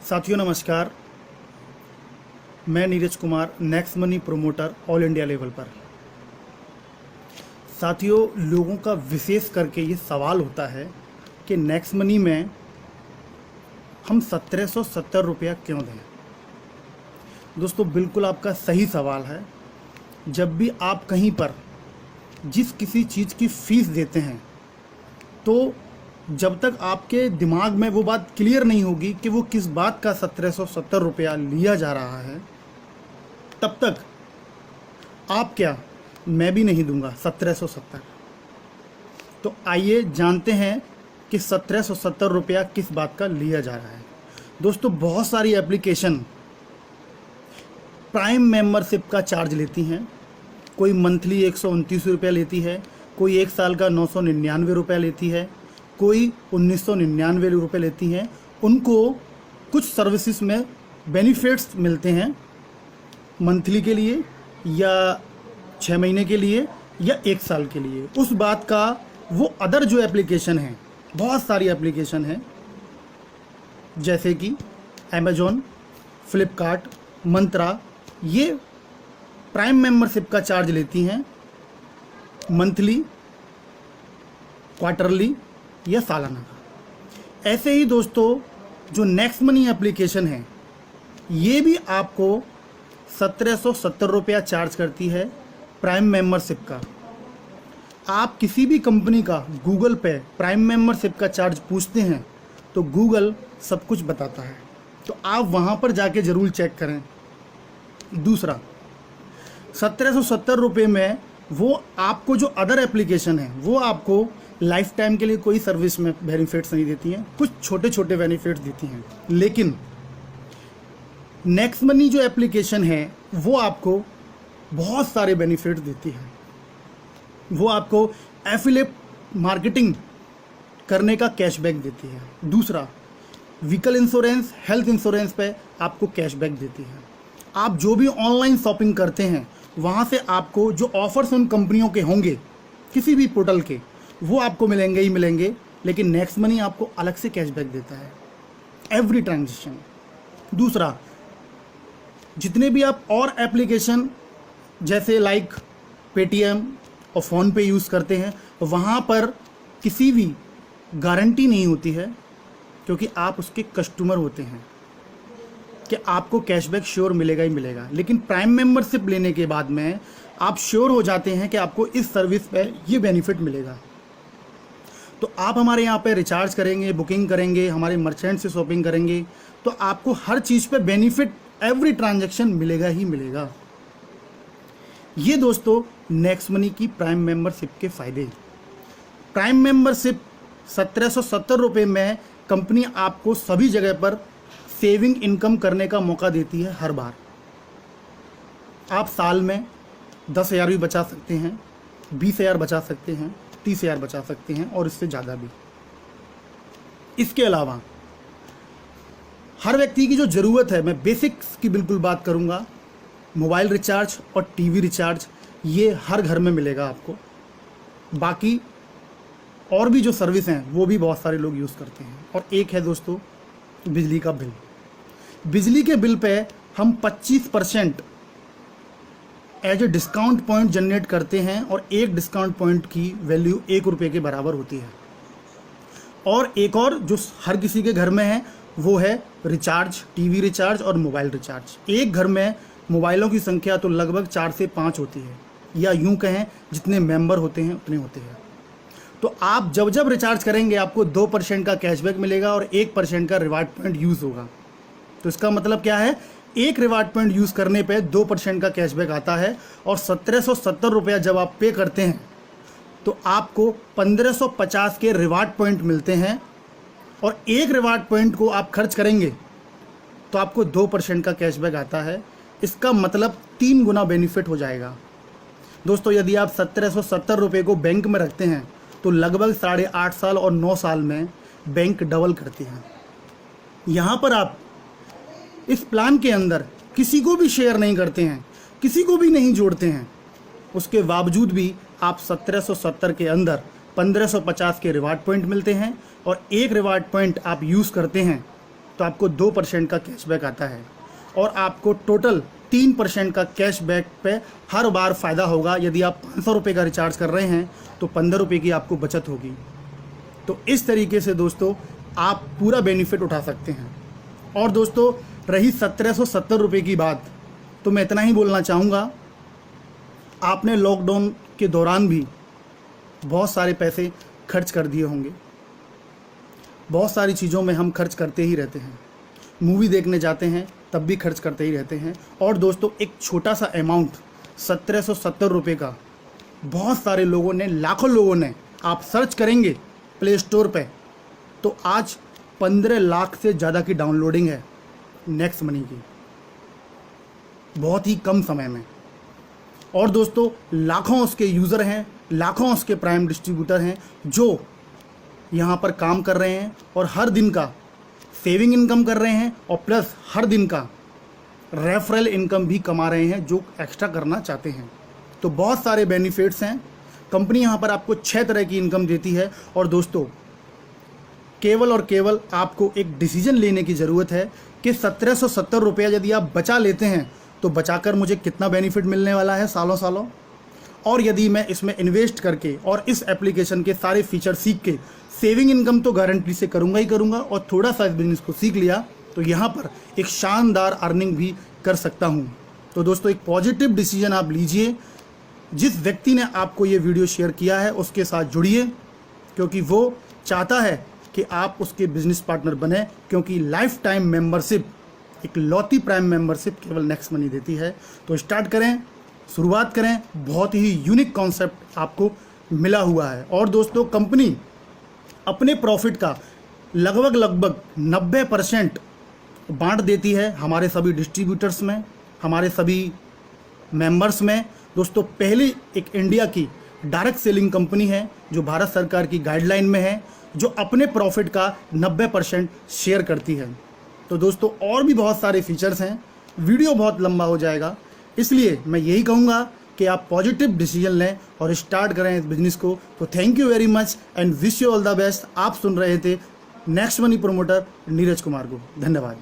साथियों नमस्कार। मैं Neeraj Kumar, next money promoter all India level पर। साथियों, लोगों का विशेष करके ये सवाल होता है कि नेक्स्ट मनी में हम 1770 रुपया क्यों दें। दोस्तों, बिल्कुल आपका सही सवाल है। जब भी आप कहीं पर जिस किसी चीज़ की फ़ीस देते हैं, तो जब तक आपके दिमाग में वो बात क्लियर नहीं होगी कि वो किस बात का 1770 रुपया लिया जा रहा है, तब तक आप क्या, मैं भी नहीं दूंगा 1770। तो आइए जानते हैं कि 1770 रुपया किस बात का लिया जा रहा है। दोस्तों, बहुत सारी एप्लीकेशन प्राइम मेंबरशिप का चार्ज लेती हैं। कोई मंथली 129 रुपया लेती है, कोई एक साल का 999 रुपया लेती है, कोई 1999 रुपये लेती हैं। उनको कुछ सर्विसेज में बेनिफिट्स मिलते हैं, मंथली के लिए या 6 महीने के लिए या 1 साल के लिए। उस बात का वो अदर जो एप्लीकेशन है, बहुत सारी एप्लीकेशन हैं, जैसे कि अमेज़ॉन, फ्लिपकार्ट, मंत्रा, ये प्राइम मेंबरशिप का चार्ज लेती हैं मंथली, क्वार्टरली या सालाना का। ऐसे ही दोस्तों, जो नेक्स्ट मनी एप्लीकेशन है, ये भी आपको 1770 रुपया चार्ज करती है प्राइम मेंबरशिप का। आप किसी भी कंपनी का गूगल पे प्राइम मेंबरशिप का चार्ज पूछते हैं तो गूगल सब कुछ बताता है, तो आप वहाँ पर जाके ज़रूर चेक करें। दूसरा, 1770 रुपये में वो आपको जो अदर एप्लीकेशन है, वो आपको लाइफ टाइम के लिए कोई सर्विस में बेनिफिट्स नहीं देती हैं, कुछ छोटे छोटे बेनिफिट्स देती हैं। लेकिन नेक्स्ट मनी जो एप्लीकेशन है, वो आपको बहुत सारे बेनिफिट्स देती है। वो आपको एफिलिएट मार्केटिंग करने का कैशबैक देती है। दूसरा, व्हीकल इंश्योरेंस, हेल्थ इंश्योरेंस पे आपको कैशबैक देती है। आप जो भी ऑनलाइन शॉपिंग करते हैं, वहाँ से आपको जो ऑफर्स उन कंपनियों के होंगे, किसी भी पोर्टल के, वो आपको मिलेंगे ही मिलेंगे। लेकिन नेक्स्ट मनी आपको अलग से कैशबैक देता है एवरी ट्रांजेक्शन। दूसरा, जितने भी आप और एप्लीकेशन जैसे लाइक पेटीएम और फ़ोनपे यूज़ करते हैं, वहाँ पर किसी भी गारंटी नहीं होती है, क्योंकि आप उसके कस्टमर होते हैं, कि आपको कैशबैक श्योर मिलेगा ही मिलेगा। लेकिन प्राइम मेंबरशिप लेने के बाद में आप श्योर हो जाते हैं कि आपको इस सर्विस पे ये बेनिफिट मिलेगा। तो आप हमारे यहाँ पे रिचार्ज करेंगे, बुकिंग करेंगे, हमारे मर्चेंट से शॉपिंग करेंगे, तो आपको हर चीज़ पे बेनिफिट एवरी ट्रांजैक्शन मिलेगा ही मिलेगा। ये दोस्तों नेक्स्ट मनी की प्राइम मेंबरशिप के फ़ायदे। प्राइम मेंबरशिप 1770 रुपये में कंपनी आपको सभी जगह पर सेविंग इनकम करने का मौका देती है। हर बार आप साल में 10,000 भी बचा सकते हैं, 20,000 बचा सकते हैं, 30,000 बचा सकते हैं, और इससे ज़्यादा भी। इसके अलावा हर व्यक्ति की जो ज़रूरत है, मैं बेसिक्स की बिल्कुल बात करूँगा, मोबाइल रिचार्ज और टीवी रिचार्ज, ये हर घर में मिलेगा आपको। बाकी और भी जो सर्विस हैं, वो भी बहुत सारे लोग यूज़ करते हैं। और एक है दोस्तों बिजली का बिल। बिजली के बिल पे हम 25% as a discount point generate करते हैं, और एक डिस्काउंट पॉइंट की वैल्यू 1 रुपये के बराबर होती है। और एक और जो हर किसी के घर में है, वो है रिचार्ज, टीवी रिचार्ज और मोबाइल रिचार्ज। एक घर में मोबाइलों की संख्या तो लगभग 4 से 5 होती है, या यूं कहें जितने मेंबर होते हैं उतने होते हैं। तो आप जब जब रिचार्ज करेंगे, आपको 2% का कैशबैक मिलेगा और 1% का रिवार्ड पॉइंट यूज़ होगा। तो इसका मतलब क्या है, एक रिवार्ड पॉइंट यूज़ करने पे 2% का कैशबैक आता है। और 1770 रुपया जब आप पे करते हैं, तो आपको 1550 के रिवार्ड पॉइंट मिलते हैं, और एक रिवार्ड पॉइंट को आप खर्च करेंगे तो आपको 2% का कैशबैक आता है। इसका मतलब 3 गुना बेनिफिट हो जाएगा। दोस्तों, यदि आप 1770 रुपये को बैंक में रखते हैं, तो लगभग 8.5 साल और 9 साल में बैंक डबल करती है। यहाँ पर आप इस प्लान के अंदर किसी को भी शेयर नहीं करते हैं, किसी को भी नहीं जोड़ते हैं, उसके बावजूद भी आप 1770 के अंदर 1550 के रिवार्ड पॉइंट मिलते हैं, और एक रिवार्ड पॉइंट आप यूज़ करते हैं तो आपको 2% का कैशबैक आता है और आपको टोटल 3% का कैशबैक पे हर बार फ़ायदा होगा। यदि आप 500 रुपये का रिचार्ज कर रहे हैं तो 15 रुपये की आपको बचत होगी। तो इस तरीके से दोस्तों आप पूरा बेनिफिट उठा सकते हैं। और दोस्तों रही 1770 रुपये की बात, तो मैं इतना ही बोलना चाहूँगा, आपने लॉकडाउन के दौरान भी बहुत सारे पैसे खर्च कर दिए होंगे। बहुत सारी चीज़ों में हम खर्च करते ही रहते हैं, मूवी देखने जाते हैं तब भी खर्च करते ही रहते हैं। और दोस्तों एक छोटा सा अमाउंट 1770 रुपये का बहुत सारे लोगों ने, लाखों लोगों ने, आप सर्च करेंगे प्ले स्टोर पे तो आज 15 लाख से ज़्यादा की डाउनलोडिंग है नेक्स्ट मनी की, बहुत ही कम समय में। और दोस्तों लाखों उसके यूज़र हैं, लाखों उसके प्राइम डिस्ट्रीब्यूटर हैं जो यहाँ पर काम कर रहे हैं और हर दिन का सेविंग इनकम कर रहे हैं और प्लस हर दिन का रेफरल इनकम भी कमा रहे हैं जो एक्स्ट्रा करना चाहते हैं। तो बहुत सारे बेनिफिट्स हैं। कंपनी यहाँ पर आपको 6 तरह की इनकम देती है। और दोस्तों केवल और केवल आपको एक डिसीजन लेने की ज़रूरत है कि 1770 रुपया यदि आप बचा लेते हैं तो बचाकर मुझे कितना बेनिफिट मिलने वाला है सालों सालों, और यदि मैं इसमें इन्वेस्ट करके और इस एप्लीकेशन के सारे फीचर सीख के सेविंग इनकम तो गारंटी से करूँगा ही करूँगा और थोड़ा सा इस बिज़नेस को सीख लिया तो यहाँ पर एक शानदार अर्निंग भी कर सकता हूँ। तो दोस्तों एक पॉजिटिव डिसीजन आप लीजिए। जिस व्यक्ति ने आपको ये वीडियो शेयर किया है उसके साथ जुड़िए, क्योंकि वो चाहता है कि आप उसके बिजनेस पार्टनर बने, क्योंकि लाइफ टाइम मेंबरशिप, एक लौती प्राइम मेंबरशिप केवल नेक्स्ट मनी देती है। तो स्टार्ट करें, शुरुआत करें। बहुत ही यूनिक कॉन्सेप्ट आपको मिला हुआ है। और दोस्तों कंपनी अपने प्रॉफिट का लगभग 90% बांट देती है हमारे सभी डिस्ट्रीब्यूटर्स में, हमारे सभी मेंबर्स में। दोस्तों पहली एक इंडिया की डायरेक्ट सेलिंग कंपनी है जो भारत सरकार की गाइडलाइन में है, जो अपने प्रॉफिट का 90% शेयर करती है। तो दोस्तों और भी बहुत सारे फीचर्स हैं, वीडियो बहुत लंबा हो जाएगा, इसलिए मैं यही कहूँगा कि आप पॉजिटिव डिसीजन लें और स्टार्ट करें इस बिज़नेस को। तो thank you very much and wish you all the best. आप सुन रहे थे next money promoter Neeraj Kumar को। धन्यवाद।